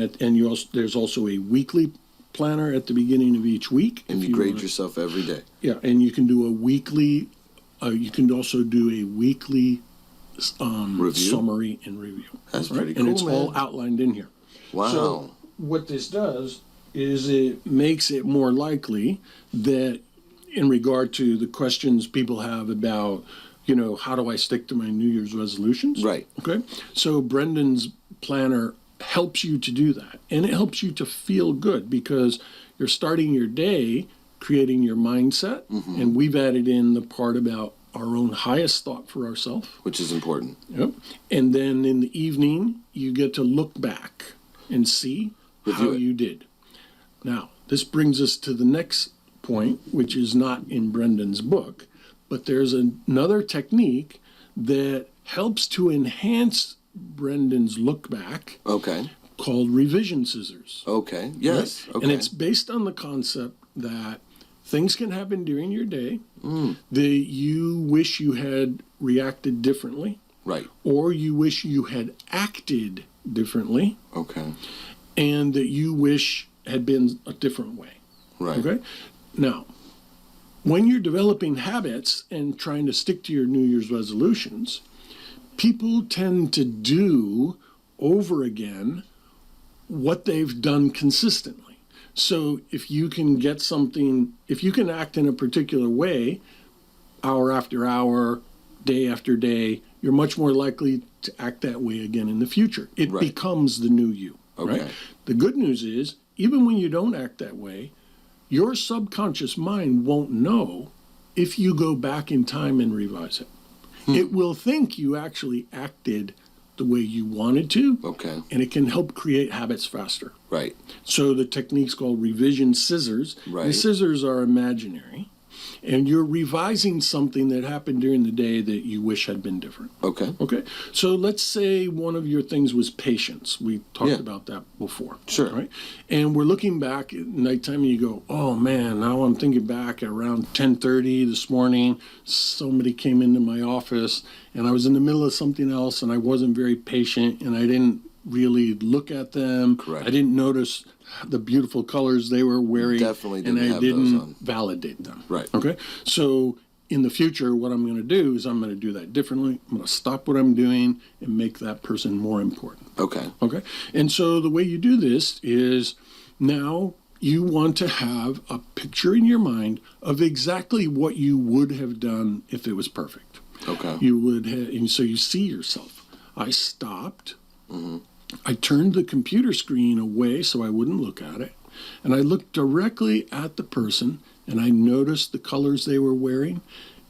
there's also a weekly planner at the beginning of each week. And you grade yourself every day. Yeah, and you can do a weekly, you can also do a weekly summary and review. That's pretty cool, and it's all outlined in here. Wow. So what this does is it makes it more likely that in regard to the questions people have about, how do I stick to my New Year's resolutions? Right. Okay. So Brendan's planner helps you to do that. And it helps you to feel good because you're starting your day creating your mindset. Mm-hmm. And we've added in the part about our own highest thought for ourselves. Which is important. Yep. And then in the evening, you get to look back and see how you did. Now, this brings us to the next point, which is not in Brendan's book, but there's another technique that helps to enhance Brendan's look back. Okay. Called revision scissors. Okay. Yes. Right? Okay. And it's based on the concept that things can happen during your day that you wish you had reacted differently. Right. Or you wish you had acted differently. Okay. And that you wish had been a different way. Right. Okay? Now, when you're developing habits and trying to stick to your New Year's resolutions, people tend to do over again what they've done consistently. So if you can get something, if you can act in a particular way, hour after hour, day after day, you're much more likely to act that way again in the future. It becomes the new you, right? The good news is, even when you don't act that way, your subconscious mind won't know if you go back in time and revise it. It will think you actually acted the way you wanted to, and it can help create habits faster. Right. So the technique's called revision scissors. Right. The scissors are imaginary, and you're revising something that happened during the day that you wish had been different. Okay. So let's say one of your things was patience. We talked about that before. Sure. Right? And we're looking back at nighttime and you go, oh man, now I'm thinking back at around 10:30 this morning, somebody came into my office and I was in the middle of something else and I wasn't very patient and I didn't really look at them. Correct. I didn't notice the beautiful colors they were wearing. Definitely didn't and I have didn't those on. validate them. Right. Okay. So in the future, what I'm going to do is I'm going to do that differently. I'm going to stop what I'm doing and make that person more important. Okay. Okay. And so the way you do this is now you want to have a picture in your mind of exactly what you would have done if it was perfect. Okay. You would have, and so you see yourself. I stopped. I turned the computer screen away so I wouldn't look at it. And I looked directly at the person and I noticed the colors they were wearing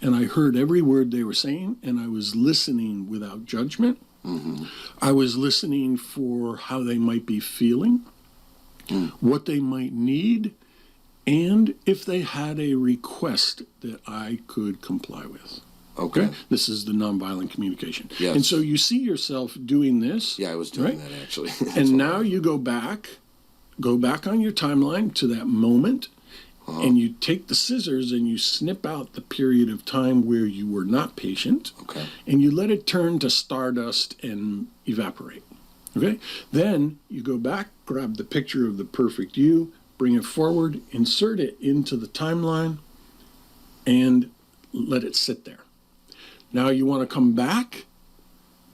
and I heard every word they were saying and I was listening without judgment. I was listening for how they might be feeling, what they might need, and if they had a request that I could comply with. Okay. This is the nonviolent communication. Yes. And so you see yourself doing this. Yeah, I was doing that actually. And now you go back on your timeline to that moment, and you take the scissors and you snip out the period of time where you were not patient, and you let it turn to stardust and evaporate. Okay? Then you go back, grab the picture of the perfect you, bring it forward, insert it into the timeline, and let it sit there. Now you want to come back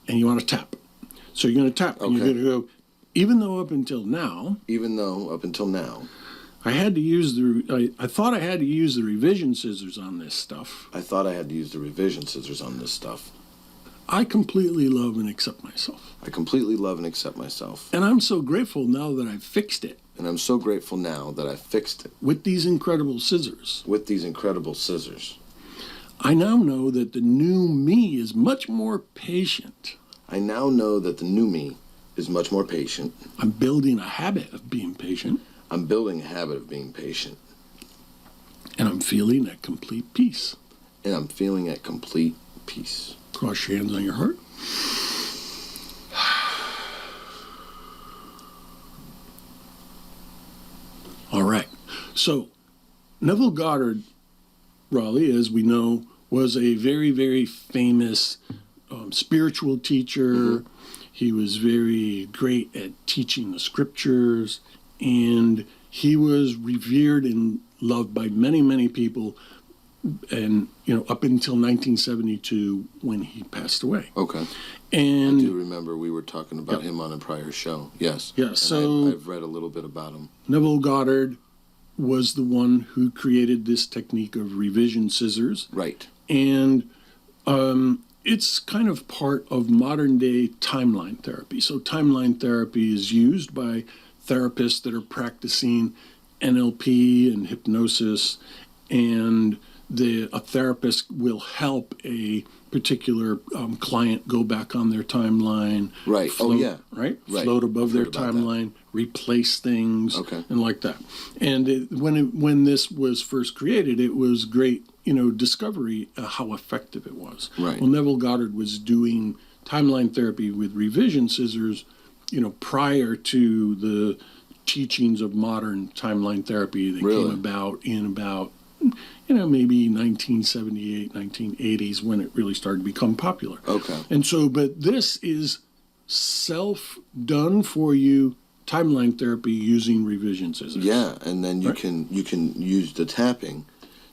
and you want to tap. So you're going to tap and you're going to go, even though up until now, I had to use I thought I had to use the revision scissors on this stuff. I completely love and accept myself. And I'm so grateful now that I've fixed it. With these incredible scissors. I now know that the new me is much more patient. I'm building a habit of being patient. And I'm feeling at complete peace. Cross your hands on your heart. All right. So, Neville Goddard, Raleigh, as we know, was a very, very famous spiritual teacher. He was very great at teaching the scriptures, and he was revered and loved by many, many people, and up until 1972 when he passed away. And I do remember we were talking about him on a prior show. Yes. Yeah. So I've read a little bit about him. Neville Goddard was the one who created this technique of revision scissors. Right. And it's kind of part of modern day timeline therapy. So timeline therapy is used by therapists that are practicing NLP and hypnosis, and a therapist will help a particular client go back on their timeline. Right. Float, right? Float above their timeline, replace things, and like that. And when this was first created, it was great, discovery how effective it was. Right. Well, Neville Goddard was doing timeline therapy with revision scissors, prior to the teachings of modern timeline therapy that came about in about maybe 1978, 1980s when it really started to become popular. And so, but this is self-done for you timeline therapy using revision scissors. Yeah, and then you can use the tapping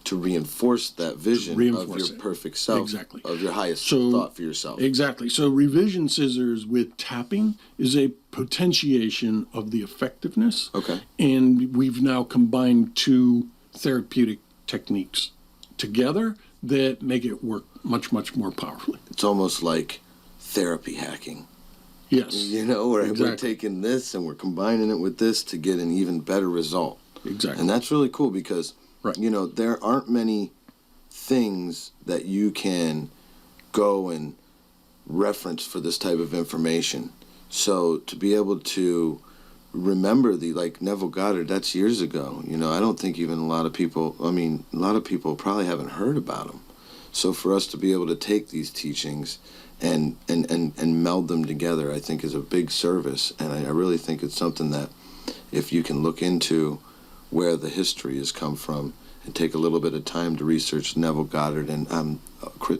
to reinforce that vision of reinforce your it. perfect self, Exactly. of your highest So- thought for yourself. Exactly. So revision scissors with tapping is a potentiation of the effectiveness. Okay. And we've now combined two therapeutic techniques together that make it work much, much more powerfully. It's almost like therapy hacking. Yes. You know, we're Exactly. taking this and we're combining it with this to get an even better result. Exactly. And that's really cool because, Right. you know, there aren't many things that you can go and reference for this type of information. So to be able to remember like Neville Goddard, that's years ago. You know, I don't think even a lot of people probably haven't heard about him. So for us to be able to take these teachings and meld them together, I think is a big service. And I really think it's something that if you can look into where the history has come from and take a little bit of time to research Neville Goddard and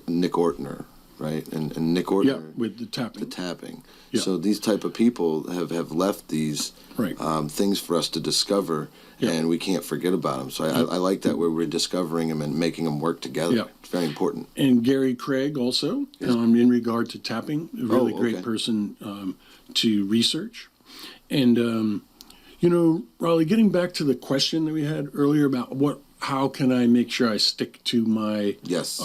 Nick Ortner, right? And Nick Ortner. Yeah, with the tapping. The tapping. Yeah. So these type of people have left these Right. things for us to discover, Yeah. and we can't forget about them. So I like that where we're discovering them and making them work together. Yeah. It's very important. And Gary Craig also, Yes. in regard to tapping, a really Oh, great okay. person to research. And, you know, Raleigh, getting back to the question that we had earlier about how can I make sure I stick to my Yes.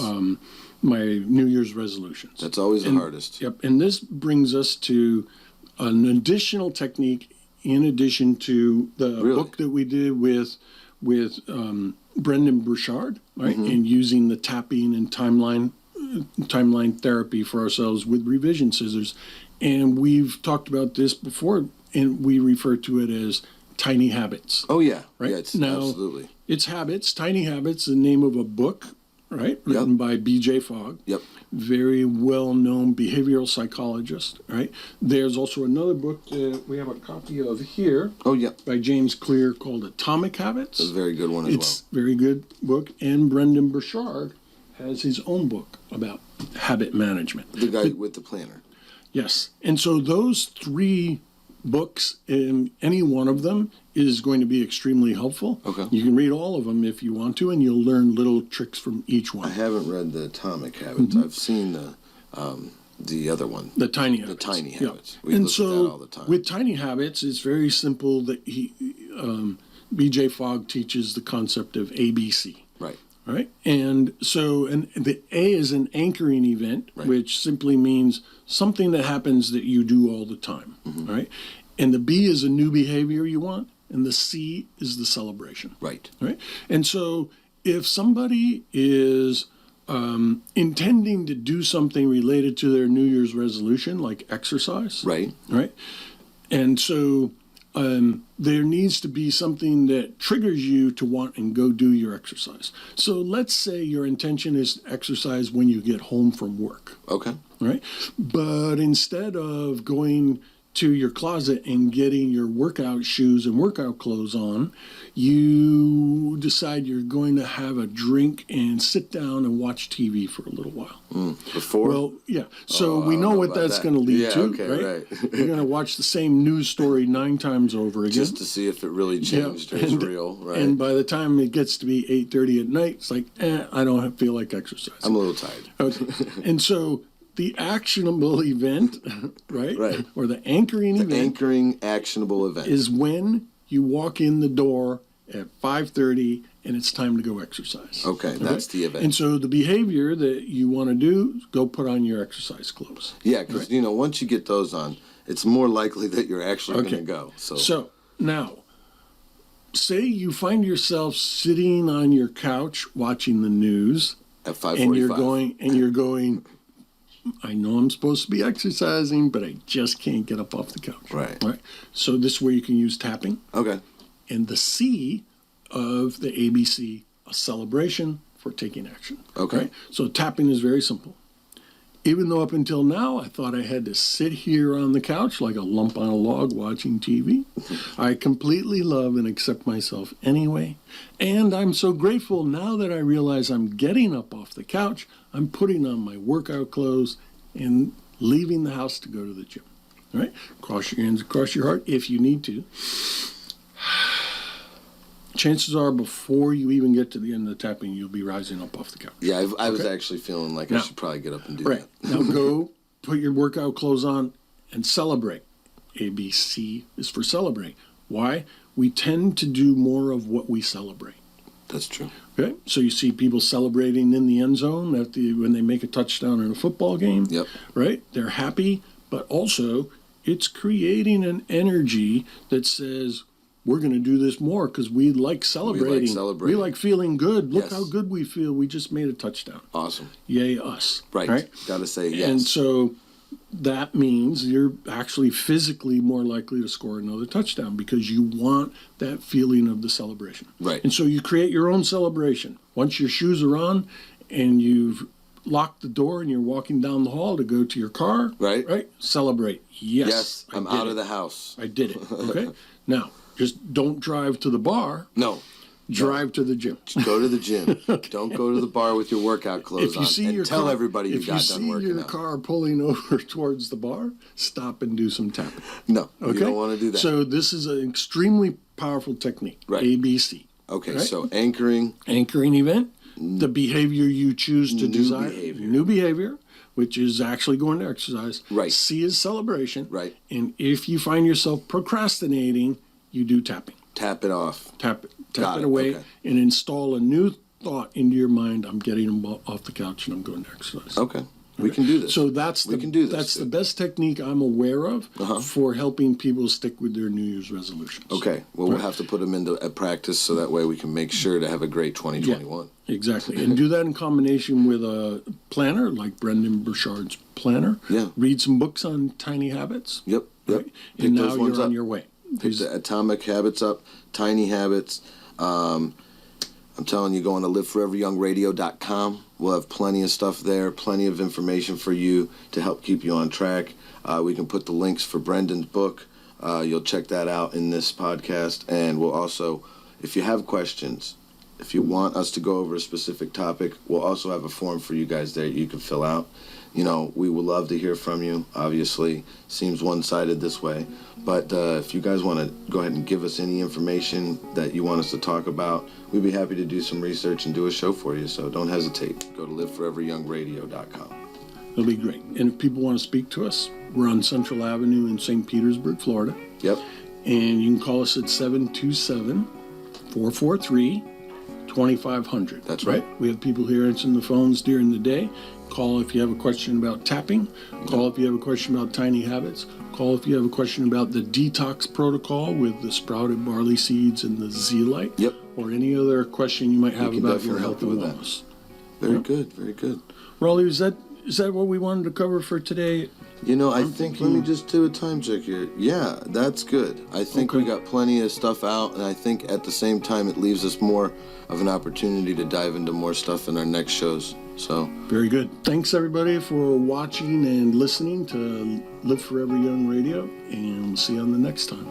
my New Year's resolutions? That's always the hardest. Yep. And this brings us to an additional technique in addition to the Really? book that we did with Brendan Burchard, right? Mm-hmm. And using the tapping and timeline therapy for ourselves with revision scissors. And we've talked about this before, and we refer to it as tiny habits. Oh, yeah. Right. Yeah, it's Now, absolutely. It's Habits, Tiny Habits, the name of a book, right? Written by B.J. Fogg. Yep. Very well-known behavioral psychologist, right? There's also another book that we have a copy of here Oh, yeah. by James Clear called Atomic Habits. It's a very good one as It's a very good book. And Brendan Burchard has his own book about habit management. well. The guy with the planner. Yes. And so those three books, any one of them is going to be extremely helpful. Okay. You can read all of them if you want to, and you'll learn little tricks from each I one. haven't read the Atomic Habits. I've seen the other one. The Tiny Habits. The Tiny Yeah. Habits. We And look so at that all the time. with Tiny Habits, it's very simple that B.J. Fogg teaches the concept of ABC. Right. Right. And so, and the A is an anchoring event, Right. which simply means something that happens that you do all the time. Right. And the B is a new behavior you want. And the C is the celebration. Right. Right. And so if somebody is intending to do something related to their New Year's resolution, like exercise. Right. Right. And so there needs to be something that triggers you to want and go do your exercise. So let's say your intention is to exercise when you get home from work, Okay. right? But instead of going to your closet and getting your workout shoes and workout clothes on, you decide you're going to have a drink and sit down and watch TV for a little while. Before? Well, yeah. So Oh, we I don't know know what about that's that. going to lead Yeah, to, okay, right. You're going to watch the same news story 9 times over again. just to see if it really changed or is real. Right. And by the time it gets to be 8:30 at night, it's like, I don't feel like exercising. I'm a little tired. Okay. And so the actionable event, right? Right. Or the anchoring event Anchoring actionable event. is when you walk in the door at 5:30 and it's time to go exercise. Okay, that's the event. And so the behavior that you want to do is go put on your exercise clothes. Yeah, because, you know, once you get those on, it's more likely that you're actually Okay. going to go. So now, say you find yourself sitting on your couch watching the news, at 5:45. and you're going, I know I'm supposed to be exercising, but I just can't get up off the couch. Right. Right. So this is where you can use tapping. Okay. And the C of the ABC, a celebration for taking action. Okay. Right? So tapping is very simple. Even though up until now I thought I had to sit here on the couch like a lump on a log watching TV, I completely love and accept myself anyway. And I'm so grateful now that I realize I'm getting up off the couch, I'm putting on my workout clothes and leaving the house to go to the gym. All right? Cross your hands across your heart if you need to. chances are before you even get to the end of the tapping, you'll be rising up off the couch. Yeah, I was actually feeling like I should probably get up and do that. Now go put your workout clothes on and celebrate. ABC is for celebrate. Why? We tend to do more of what we celebrate. That's true. Okay, so you see people celebrating in the end zone when they make a touchdown in a football game. Yep. Right? They're happy, but also it's creating an energy that says we're going to do this more because we like celebrating. We like feeling good. Look how good we feel. We just made a touchdown. Awesome. Yay us. Right. Got to say yes. And so that means you're actually physically more likely to score another touchdown because you want that feeling of the celebration. Right. And so you create your own celebration. Once your shoes are on and you've locked the door and you're walking down the hall to go to your car. Right. Celebrate. Yes. I'm out of the house. I did it. Okay. Now, just don't drive to the bar. No. Drive to the gym. Just go to the gym. Okay. Don't go to the bar with your workout clothes on. And tell everybody you got done working out. If you see your car pulling over towards the bar, stop and do some tapping. No, you don't want to do that. So this is an extremely powerful technique. Right. ABC. Okay, so anchoring. Anchoring event. The behavior you choose to desire. New behavior, which is actually going to exercise. Right. C is celebration. Right. And if you find yourself procrastinating, you do tapping. Tap it off. Tap it away and install a new thought into your mind. I'm getting off the couch and I'm going to exercise. Okay. We can do this. So that's the best technique I'm aware of for helping people stick with their New Year's resolutions. Okay. Well, we'll have to put them into practice so that way we can make sure to have a great 2021. Yeah, exactly. And do that in combination with a planner like Brendan Burchard's planner. Yeah. Read some books on tiny habits. Yep. Right? And now you're on your way. Pick the Atomic Habits up, Tiny Habits. I'm telling you, go on to liveforeveryoungradio.com. We'll have plenty of stuff there, plenty of information for you to help keep you on track. We can put the links for Brendan's book. You'll check that out in this podcast. And we'll also, if you have questions, if you want us to go over a specific topic, we'll also have a form for you guys there you can fill out. You know, we would love to hear from you. Obviously, seems one-sided this way. But if you guys want to go ahead and give us any information that you want us to talk about, we'd be happy to do some research and do a show for you. So don't hesitate. Go to liveforeveryoungradio.com. It'll be great. And if people want to speak to us, we're on Central Avenue in St. Petersburg, Florida. Yep. And you can call us at 727-443-2500. That's right. We have people here answering the phones during the day. Call if you have a question about tapping. Call if you have a question about tiny habits. Call if you have a question about the detox protocol with the sprouted barley seeds and the zeolite. Yep. Or any other question you might have about your health and wellness. Very good. Very good. Rollie, is that what we wanted to cover for today? You know, I think, let me just do a time check here. Yeah, that's good. I think we got plenty of stuff out, and I think at the same time it leaves us more of an opportunity to dive into more stuff in our next shows. So very good. Thanks everybody for watching and listening to Live Forever Young Radio, and we'll see you on the next time.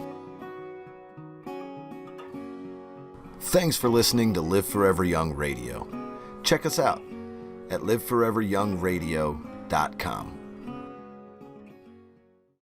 Thanks for listening to Live Forever Young Radio. Check us out at liveforeveryoungradio.com.